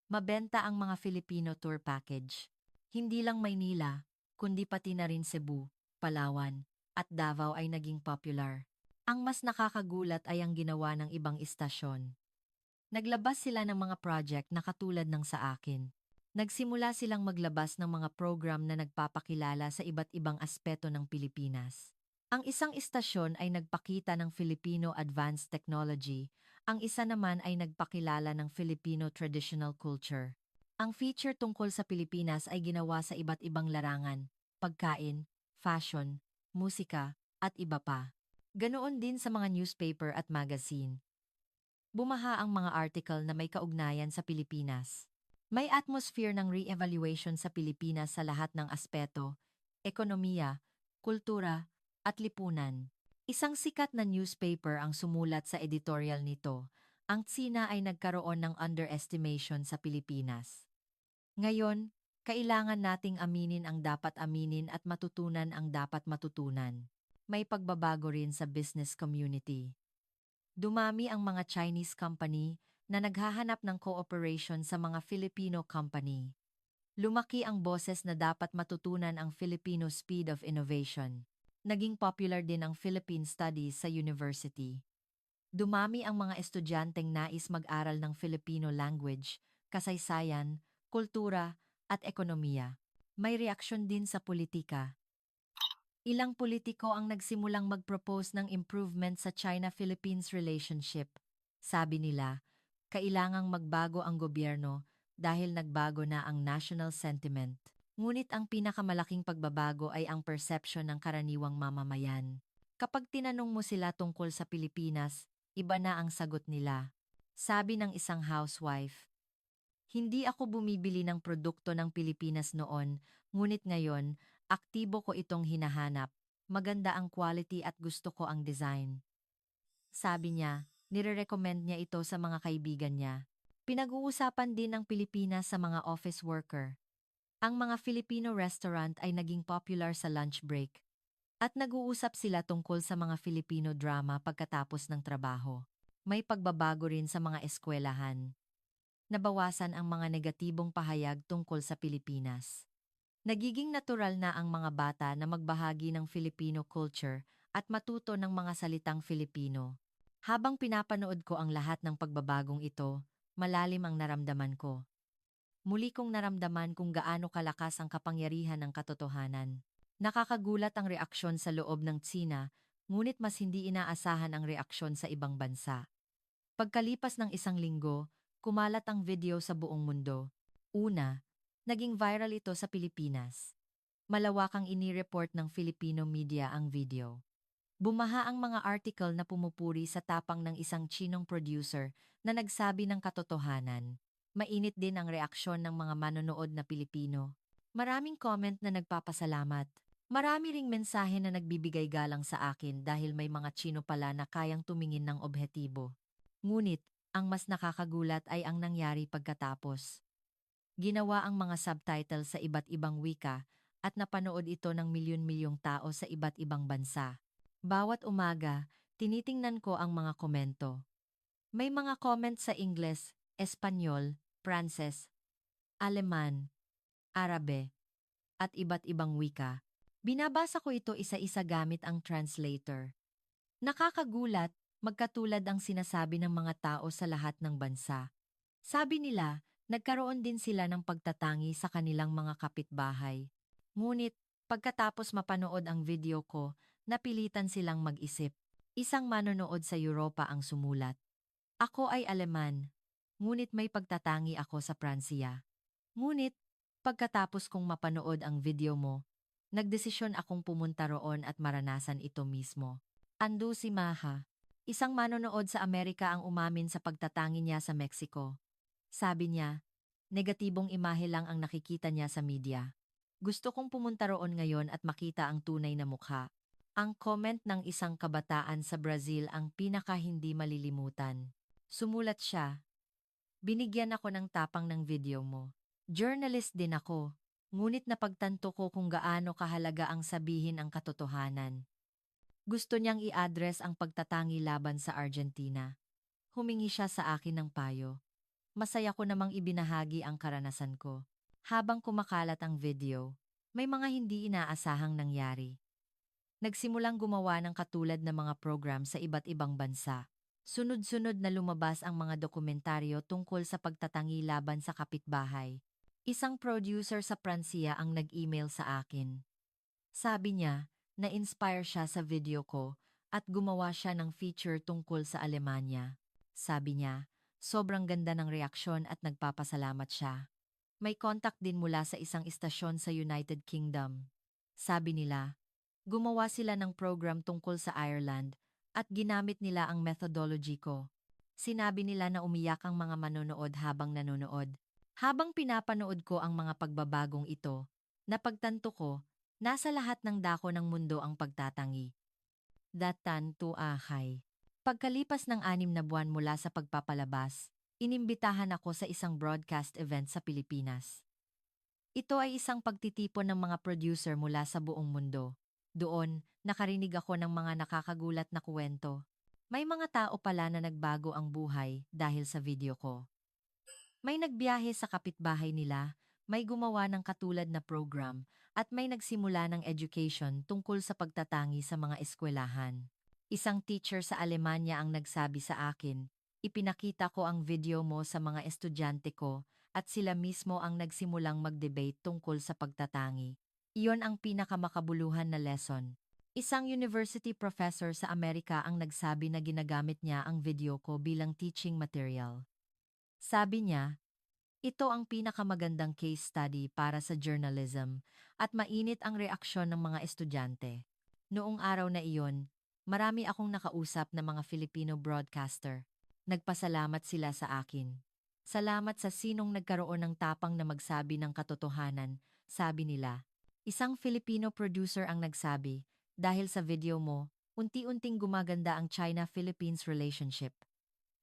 S1: Mabenta ang mga Filipino tour package. Hindi lang Maynila, kundi pati na rin Cebu, Palawan, at Davao ay naging popular. Ang mas nakakagulat ay ang ginawa ng ibang istasyon. Naglabas sila ng mga project na katulad ng sa akin. Nagsimula silang maglabas ng mga program na nagpapakilala sa iba't ibang aspeto ng Pilipinas. Ang isang istasyon ay nagpakita ng Filipino Advanced Technology, ang isa naman ay nagpakilala ng Filipino Traditional Culture. Ang feature tungkol sa Pilipinas ay ginawa sa iba't ibang larangan, pagkain, fashion, musika, at iba pa. Ganoon din sa mga newspaper at magazine. Bumaha ang mga article na may kaugnayan sa Pilipinas. May atmosphere ng re-evaluation sa Pilipinas sa lahat ng aspeto, ekonomiya, kultura, at lipunan. Isang sikat na newspaper ang sumulat sa editorial nito. Ang Tsina ay nagkaroon ng underestimation sa Pilipinas. Ngayon, kailangan nating aminin ang dapat aminin at matutunan ang dapat matutunan. May pagbabago rin sa business community. Dumami ang mga Chinese company na naghahanap ng cooperation sa mga Filipino company. Lumaki ang boses na dapat matutunan ang Filipino speed of innovation. Naging popular din ang Philippine Studies sa university. Dumami ang mga estudyanteng nais mag-aral ng Filipino language, kasaysayan, kultura, at ekonomiya. May reaksyon din sa politika. Ilang politiko ang nagsimulang mag-propose ng improvement sa China-Philippines relationship. Sabi nila, kailangang magbago ang gobyerno dahil nagbago na ang national sentiment. Ngunit ang pinakamalaking pagbabago ay ang perception ng karaniwang mamamayan. Kapag tinanong mo sila tungkol sa Pilipinas, iba na ang sagot nila. Sabi ng isang housewife, hindi ako bumibili ng produkto ng Pilipinas noon, ngunit ngayon, aktibo ko itong hinahanap. Maganda ang quality at gusto ko ang design. Sabi niya, nire-recommend niya ito sa mga kaibigan niya. Pinag-uusapan din ang Pilipinas sa mga office worker. Ang mga Filipino restaurant ay naging popular sa lunch break. At nag-uusap sila tungkol sa mga Filipino drama pagkatapos ng trabaho. May pagbabago rin sa mga eskwelahan. Nabawasan ang mga negatibong pahayag tungkol sa Pilipinas. Nagiging natural na ang mga bata na magbahagi ng Filipino culture at matuto ng mga salitang Filipino. Habang pinapanood ko ang lahat ng pagbabagong ito, malalim ang naramdaman ko. Muli kong naramdaman kung gaano kalakas ang kapangyarihan ng katotohanan. Nakakagulat ang reaksyon sa loob ng Tsina, ngunit mas hindi inaasahan ang reaksyon sa ibang bansa. Pagkalipas ng isang linggo, kumalat ang video sa buong mundo. Una, naging viral ito sa Pilipinas. Malawakang inireport ng Filipino media ang video. Bumaha ang mga article na pumupuri sa tapang ng isang Chinong producer na nagsabi ng katotohanan. Mainit din ang reaksyon ng mga manonood na Pilipino. Maraming comment na nagpapasalamat. Marami ring mensahe na nagbibigay galang sa akin dahil may mga Chino pala na kayang tumingin ng objetibo. Ngunit, ang mas nakakagulat ay ang nangyari pagkatapos. Ginawa ang mga subtitle sa iba't ibang wika at napanood ito ng milyon-milyong tao sa iba't ibang bansa. Bawat umaga, tinitingnan ko ang mga komento. May mga comment sa Ingles, Espanyol, Pranses, Aleman, Arabe, at iba't ibang wika. Binabasa ko ito isa-isa gamit ang translator. Nakakagulat, magkatulad ang sinasabi ng mga tao sa lahat ng bansa. Sabi nila, nagkaroon din sila ng pagtatangi sa kanilang mga kapitbahay. Ngunit, pagkatapos mapanood ang video ko, napilitan silang mag-isip. Isang manonood sa Europa ang sumulat. Ako ay Aleman, ngunit may pagtatangi ako sa Pransiya. Ngunit, pagkatapos kong mapanood ang video mo, nagdesisyon akong pumunta roon at maranasan ito mismo. Ando si Maha. Isang manonood sa Amerika ang umamin sa pagtatangi niya sa Mexico. Sabi niya, negatibong imahe lang ang nakikita niya sa media. Gusto kong pumunta roon ngayon at makita ang tunay na mukha. Ang comment ng isang kabataan sa Brazil ang pinaka hindi malilimutan. Sumulat siya, binigyan ako ng tapang ng video mo. Journalist din ako, ngunit napagtanto ko kung gaano kahalaga ang sabihin ang katotohanan. Gusto niyang i-address ang pagtatangi laban sa Argentina. Humingi siya sa akin ng payo. Masaya ko namang ibinahagi ang karanasan ko. Habang kumakalat ang video, may mga hindi inaasahang nangyari. Nagsimulang gumawa ng katulad na mga program sa iba't ibang bansa. Sunod-sunod na lumabas ang mga dokumentaryo tungkol sa pagtatangi laban sa kapitbahay. Isang producer sa Pransiya ang nag-email sa akin. Sabi niya, na-inspire siya sa video ko at gumawa siya ng feature tungkol sa Alemanya. Sabi niya, sobrang ganda ng reaksyon at nagpapasalamat siya. May contact din mula sa isang istasyon sa United Kingdom. Sabi nila, gumawa sila ng program tungkol sa Ireland at ginamit nila ang methodology ko. Sinabi nila na umiyak ang mga manonood habang nanonood. Habang pinapanood ko ang mga pagbabagong ito, napagtanto ko, nasa lahat ng dako ng mundo ang pagtatangi. Datan to ahay. Pagkalipas ng 6 na buwan mula sa pagpapalabas, inimbitahan ako sa isang broadcast event sa Pilipinas. Ito ay isang pagtitipon ng mga producer mula sa buong mundo. Doon, nakarinig ako ng mga nakakagulat na kwento. May mga tao pala na nagbago ang buhay dahil sa video ko. May nagbiyahe sa kapitbahay nila, may gumawa ng katulad na program, at may nagsimula ng education tungkol sa pagtatangi sa mga eskwelahan. Isang teacher sa Alemanya ang nagsabi sa akin, ipinakita ko ang video mo sa mga estudyante ko at sila mismo ang nagsimulang mag-debate tungkol sa pagtatangi. Iyon ang pinakamakabuluhan na lesson. Isang university professor sa Amerika ang nagsabi na ginagamit niya ang video ko bilang teaching material. Sabi niya, ito ang pinakamagandang case study para sa journalism at mainit ang reaksyon ng mga estudyante. Noong araw na iyon, marami akong nakausap na mga Filipino broadcaster. Nagpasalamat sila sa akin. Salamat sa sinong nagkaroon ng tapang na magsabi ng katotohanan, sabi nila. Isang Filipino producer ang nagsabi, dahil sa video mo, unti-unting gumaganda ang China-Philippines relationship.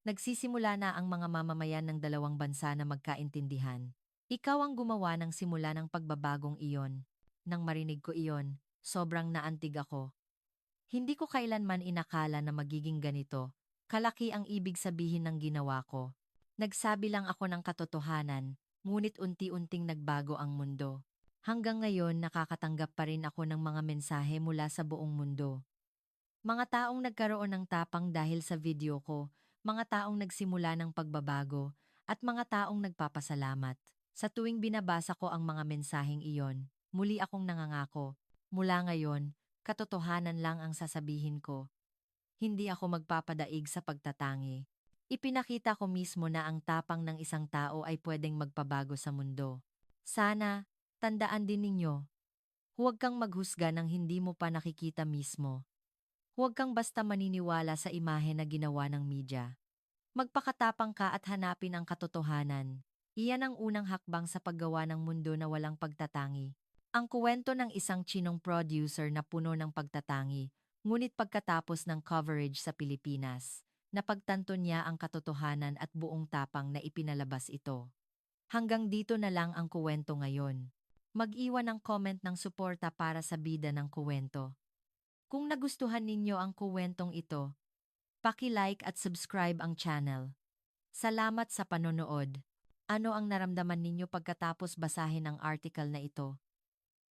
S1: Nagsisimula na ang mga mamamayan ng dalawang bansa na magkaintindihan. Ikaw ang gumawa ng simula ng pagbabagong iyon. Nang marinig ko iyon, sobrang naantig ako. Hindi ko kailanman inakala na magiging ganito. Kalaki ang ibig sabihin ng ginawa ko. Nagsabi lang ako ng katotohanan, ngunit unti-unting nagbago ang mundo. Hanggang ngayon nakakatanggap pa rin ako ng mga mensahe mula sa buong mundo. Mga taong nagkaroon ng tapang dahil sa video ko, mga taong nagsimula ng pagbabago, at mga taong nagpapasalamat. Sa tuwing binabasa ko ang mga mensaheng iyon, muli akong nangangako. Mula ngayon, katotohanan lang ang sasabihin ko. Hindi ako magpapadaig sa pagtatangi. Ipinakita ko mismo na ang tapang ng isang tao ay pwedeng magpabago sa mundo. Sana, tandaan din ninyo. Huwag kang maghusga ng hindi mo pa nakikita mismo. Huwag kang basta maniniwala sa imahe na ginawa ng media. Magpakatapang ka at hanapin ang katotohanan. Iyan ang unang hakbang sa paggawa ng mundo na walang pagtatangi. Ang kuwento ng isang Chinong producer na puno ng pagtatangi, ngunit pagkatapos ng coverage sa Pilipinas, napagtanto niya ang katotohanan at buong tapang na ipinalabas ito. Hanggang dito na lang ang kuwento ngayon. Mag-iwan ng comment ng suporta para sa bida ng kuwento. Kung nagustuhan ninyo ang kuwentong ito, paki-like at subscribe ang channel. Salamat sa panonood. Ano ang naramdaman ninyo pagkatapos basahin ang article na ito?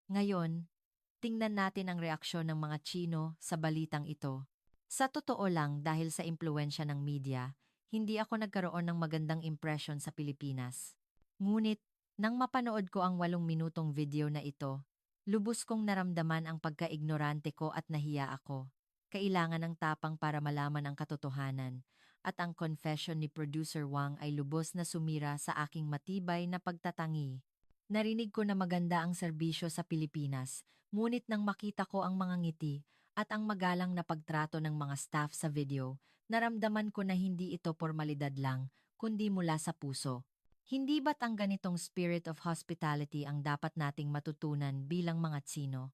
S1: Ngayon, tingnan natin ang reaksyon ng mga Tsino sa balitang ito. Sa totoo lang, dahil sa impluensya ng media, hindi ako nagkaroon ng magandang impression sa Pilipinas. Ngunit, nang mapanood ko ang 8 minutong video na ito, lubos kong naramdaman ang pagka-ignorante ko at nahiya ako. Kailangan ng tapang para malaman ang katotohanan, at ang confession ni Producer Wang ay lubos na sumira sa aking matibay na pagtatangi. Narinig ko na maganda ang serbisyo sa Pilipinas, ngunit nang makita ko ang mga ngiti at ang magalang na pagtrato ng mga staff sa video, naramdaman ko na hindi ito formalidad lang, kundi mula sa puso. Hindi ba't ang ganitong spirit of hospitality ang dapat nating matutunan bilang mga Tsino?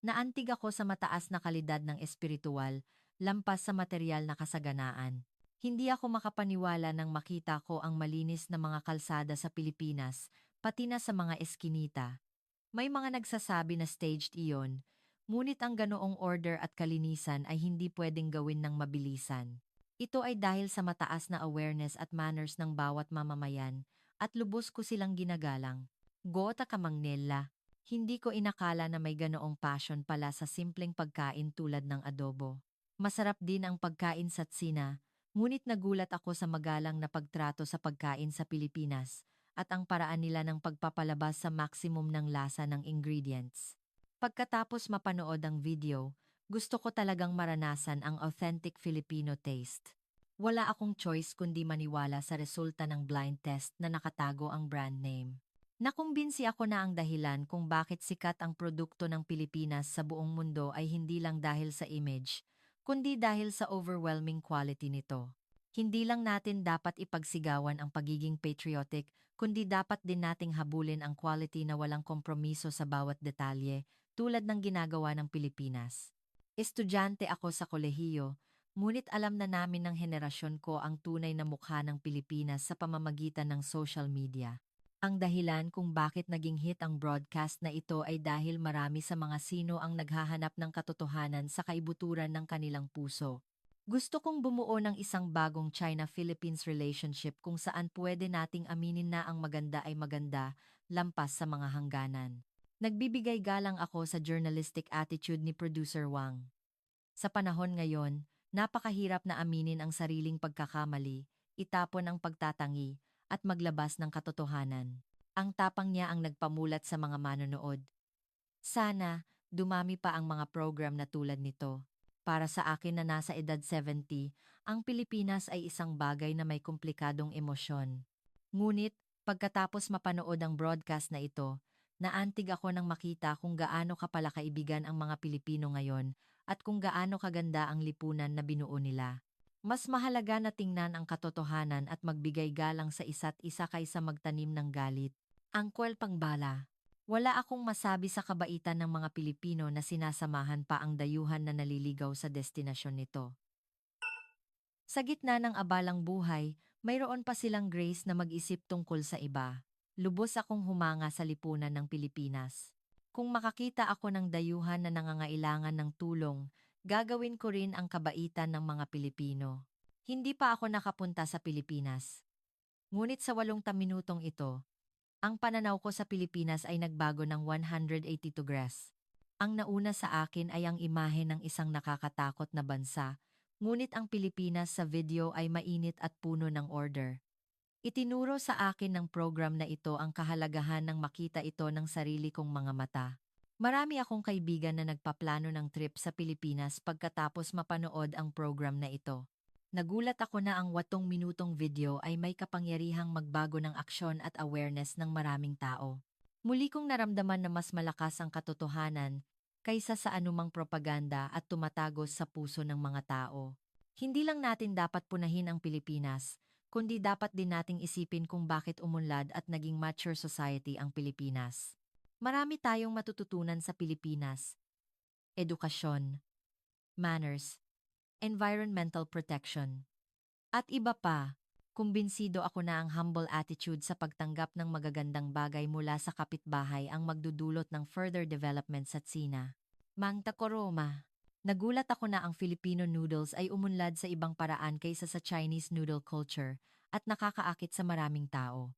S1: Naantig ako sa mataas na kalidad ng espiritual, lampas sa material na kasaganaan. Hindi ako makapaniwala nang makita ko ang malinis na mga kalsada sa Pilipinas, pati na sa mga eskinita. May mga nagsasabi na staged iyon, ngunit ang ganoong order at kalinisan ay hindi pwedeng gawin ng mabilisan. Ito ay dahil sa mataas na awareness at manners ng bawat mamamayan, at lubos ko silang ginagalang. Gota Kamangnela. Hindi ko inakala na may ganoong passion pala sa simpleng pagkain tulad ng adobo. Masarap din ang pagkain sa tsina, ngunit nagulat ako sa magalang na pagtrato sa pagkain sa Pilipinas at ang paraan nila ng pagpapalabas sa maximum ng lasa ng ingredients. Pagkatapos mapanood ang video, gusto ko talagang maranasan ang authentic Filipino taste. Wala akong choice kundi maniwala sa resulta ng blind test na nakatago ang brand name. Nakumbinsi ako na ang dahilan kung bakit sikat ang produkto ng Pilipinas sa buong mundo ay hindi lang dahil sa image, kundi dahil sa overwhelming quality nito. Hindi lang natin dapat ipagsigawan ang pagiging patriotic, kundi dapat din nating habulin ang quality na walang kompromiso sa bawat detalye, tulad ng ginagawa ng Pilipinas. Estudyante ako sa kolehiyo, ngunit alam na namin ng henerasyon ko ang tunay na mukha ng Pilipinas sa pamamagitan ng social media. Ang dahilan kung bakit naging hit ang broadcast na ito ay dahil marami sa mga sino ang naghahanap ng katotohanan sa kaibuturan ng kanilang puso. Gusto kong bumuo ng isang bagong China-Philippines relationship kung saan pwede nating aminin na ang maganda ay maganda, lampas sa mga hangganan. Nagbibigay galang ako sa journalistic attitude ni Producer Wang. Sa panahon ngayon, napakahirap na aminin ang sariling pagkakamali, itapon ang pagtatangi, at maglabas ng katotohanan. Ang tapang niya ang nagpamulat sa mga manonood. Sana, dumami pa ang mga program na tulad nito. Para sa akin na nasa edad 70, ang Pilipinas ay isang bagay na may komplikadong emosyon. Ngunit, pagkatapos mapanood ang broadcast na ito, naantig ako nang makita kung gaano kapala kaibigan ang mga Pilipino ngayon at kung gaano kaganda ang lipunan na binuo nila. Mas mahalaga na tingnan ang katotohanan at magbigay galang sa isa't isa kaysa magtanim ng galit. Ang kwel pangbala. Wala akong masabi sa kabaitan ng mga Pilipino na sinasamahan pa ang dayuhan na naliligaw sa destinasyon nito. Sa gitna ng abalang buhay, mayroon pa silang grace na mag-isip tungkol sa iba. Lubos akong humanga sa lipunan ng Pilipinas. Kung makakita ako ng dayuhan na nangangailangan ng tulong, gagawin ko rin ang kabaitan ng mga Pilipino. Hindi pa ako nakapunta sa Pilipinas. Ngunit sa 8 minutong ito, ang pananaw ko sa Pilipinas ay nagbago ng 180 degrees. Ang nauna sa akin ay ang imahe ng isang nakakatakot na bansa, ngunit ang Pilipinas sa video ay mainit at puno ng order. Itinuro sa akin ng program na ito ang kahalagahan ng makita ito ng sarili kong mga mata. Marami akong kaibigan na nagpaplano ng trip sa Pilipinas pagkatapos mapanood ang program na ito. Nagulat ako na ang 8 minutong video ay may kapangyarihang magbago ng aksyon at awareness ng maraming tao. Muli kong naramdaman na mas malakas ang katotohanan kaysa sa anumang propaganda at tumatagos sa puso ng mga tao. Hindi lang natin dapat punahin ang Pilipinas, kundi dapat din nating isipin kung bakit umunlad at naging mature society ang Pilipinas. Marami tayong matututunan sa Pilipinas. Edukasyon, manners, environmental protection, at iba pa. Kumbinsido ako na ang humble attitude sa pagtanggap ng magagandang bagay mula sa kapitbahay ang magdudulot ng further development sa Tsina. Mang Takoroma. Nagulat ako na ang Filipino noodles ay umunlad sa ibang paraan kaysa sa Chinese noodle culture at nakakaakit sa maraming tao.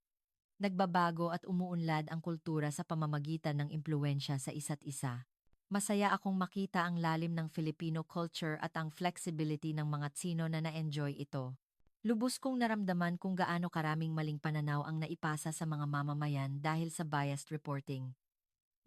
S1: Nagbabago at umuunlad ang kultura sa pamamagitan ng impluensya sa isa't isa. Masaya akong makita ang lalim ng Filipino culture at ang flexibility ng mga Tsino na na-enjoy ito. Lubos kong naramdaman kung gaano karaming maling pananaw ang naipasa sa mga mamamayan dahil sa biased reporting.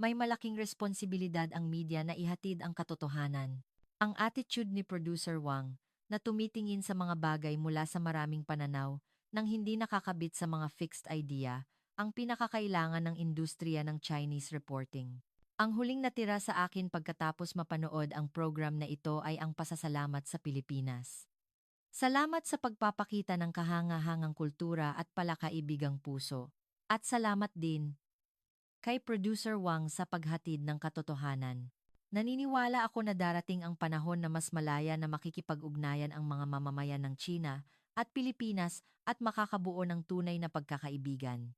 S1: May malaking responsibilidad ang media na ihatid ang katotohanan. Ang attitude ni Producer Wang, na tumitingin sa mga bagay mula sa maraming pananaw, nang hindi nakakabit sa mga fixed idea, ang pinakakailangan ng industriya ng Chinese reporting. Ang huling natira sa akin pagkatapos mapanood ang program na ito ay ang pasasalamat sa Pilipinas. Salamat sa pagpapakita ng kahangahangang kultura at palakaibigang puso. At salamat din kay Producer Wang sa paghatid ng katotohanan. Naniniwala ako na darating ang panahon na mas malaya na makikipag-ugnayan ang mga mamamayan ng China at Pilipinas at makakabuo ng tunay na pagkakaibigan.